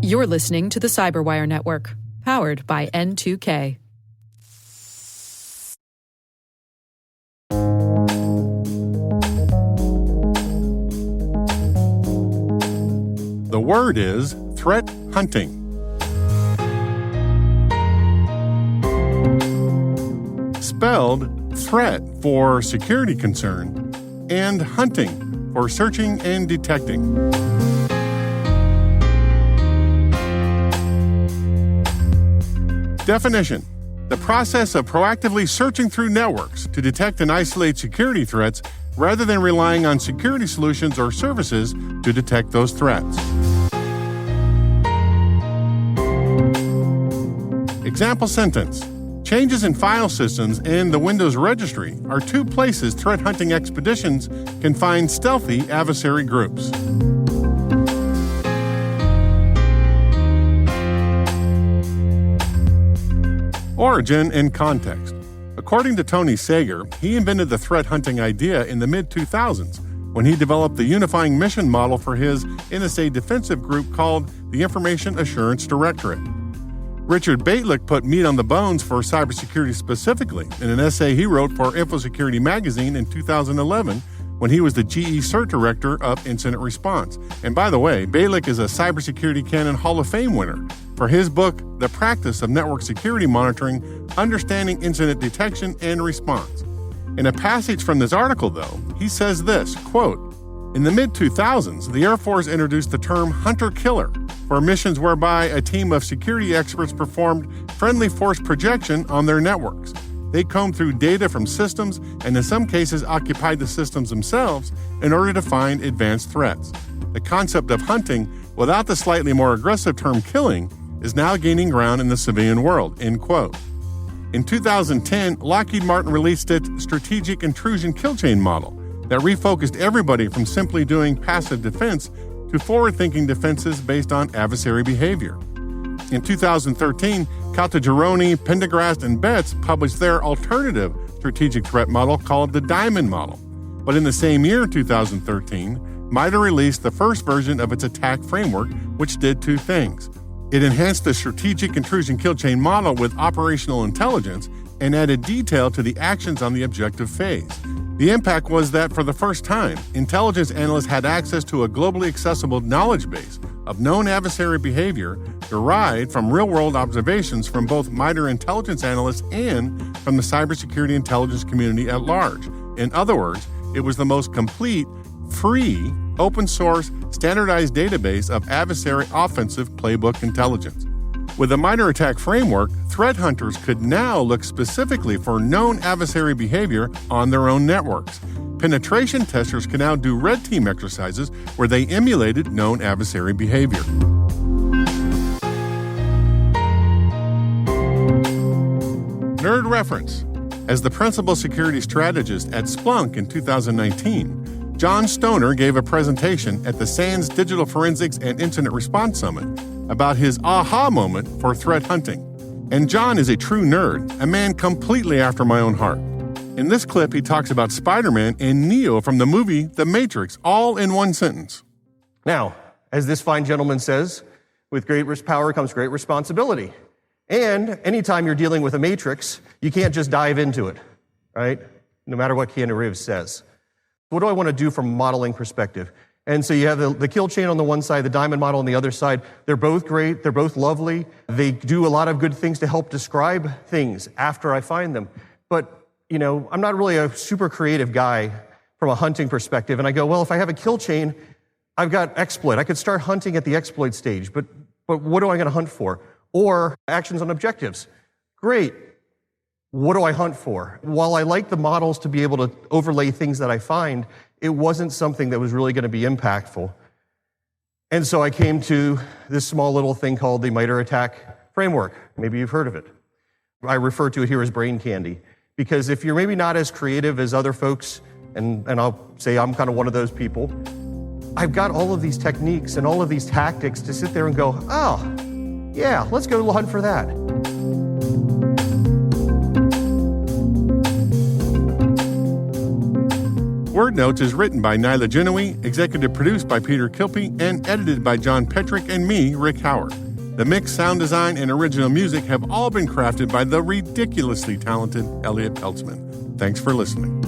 You're listening to the Cyberwire Network, powered by N2K. The word is threat hunting. Spelled threat for security concern and hunting for searching and detecting. Definition: the process of proactively searching through networks to detect and isolate security threats rather than relying on security solutions or services to detect those threats. Example sentence: changes in file systems and the Windows registry are two places threat hunting expeditions can find stealthy adversary groups. Origin and context. According to Tony Sager, he invented the threat hunting idea in the mid-2000s when he developed the unifying mission model for his NSA defensive group called the Information Assurance Directorate. Richard Baitlick put meat on the bones for cybersecurity specifically in an essay he wrote for InfoSecurity magazine in 2011 when he was the GE CERT Director of Incident Response. And by the way, Baitlick is a Cybersecurity Canon Hall of Fame winner for his book, The Practice of Network Security Monitoring, Understanding Incident Detection and Response. In a passage from this article, though, he says this, quote, "In the mid-2000s, the Air Force introduced the term hunter-killer for missions whereby a team of security experts performed friendly force projection on their networks. They combed through data from systems and in some cases occupied the systems themselves in order to find advanced threats. The concept of hunting, without the slightly more aggressive term killing, is now gaining ground in the civilian world," end quote. In 2010, Lockheed Martin released its Strategic Intrusion Kill Chain model that refocused everybody from simply doing passive defense to forward-thinking defenses based on adversary behavior. In 2013, Caltagirone, Pendergrast, and Betts published their alternative strategic threat model called the Diamond Model. But in the same year, 2013, MITRE released the first version of its attack framework, which did two things. It enhanced the Strategic Intrusion Kill Chain model with operational intelligence and added detail to the actions on the objective phase. The impact was that for the first time, intelligence analysts had access to a globally accessible knowledge base of known adversary behavior derived from real-world observations from both MITRE intelligence analysts and from the cybersecurity intelligence community at large. In other words, it was the most complete, free, open-source, standardized database of adversary offensive playbook intelligence. With the MITRE attack framework, threat hunters could now look specifically for known adversary behavior on their own networks. Penetration testers can now do red team exercises where they emulated known adversary behavior. Nerd reference. As the principal security strategist at Splunk in 2019, John Stoner gave a presentation at the SANS Digital Forensics and Incident Response Summit about his aha moment for threat hunting. And John is a true nerd, a man completely after my own heart. In this clip, he talks about Spider-Man and Neo from the movie The Matrix, all in one sentence. Now, as this fine gentleman says, with great power comes great responsibility. And anytime you're dealing with a matrix, you can't just dive into it, right? No matter what Keanu Reeves says. What do I want to do from a modeling perspective? And so you have the kill chain on the one side, the diamond model on the other side. They're both great. They're both lovely. They do a lot of good things to help describe things after I find them. But, you know, I'm not really a super creative guy from a hunting perspective. And I go, well, if I have a kill chain, I've got exploit. I could start hunting at the exploit stage. But what am I going to hunt for? Or actions on objectives. Great. What do I hunt for? While I like the models to be able to overlay things that I find, it wasn't something that was really going to be impactful. And so I came to this small little thing called the MITRE attack framework. Maybe you've heard of it. I refer to it here as brain candy. Because if you're maybe not as creative as other folks, and I'll say I'm kind of one of those people, I've got all of these techniques and all of these tactics to sit there and go, oh, yeah, let's go hunt for that. Word Notes is written by Nyla Genoe, executive produced by Peter Kilpie, and edited by John Petrick and me, Rick Howard. The mix, sound design, and original music have all been crafted by the ridiculously talented Elliot Peltzman. Thanks for listening.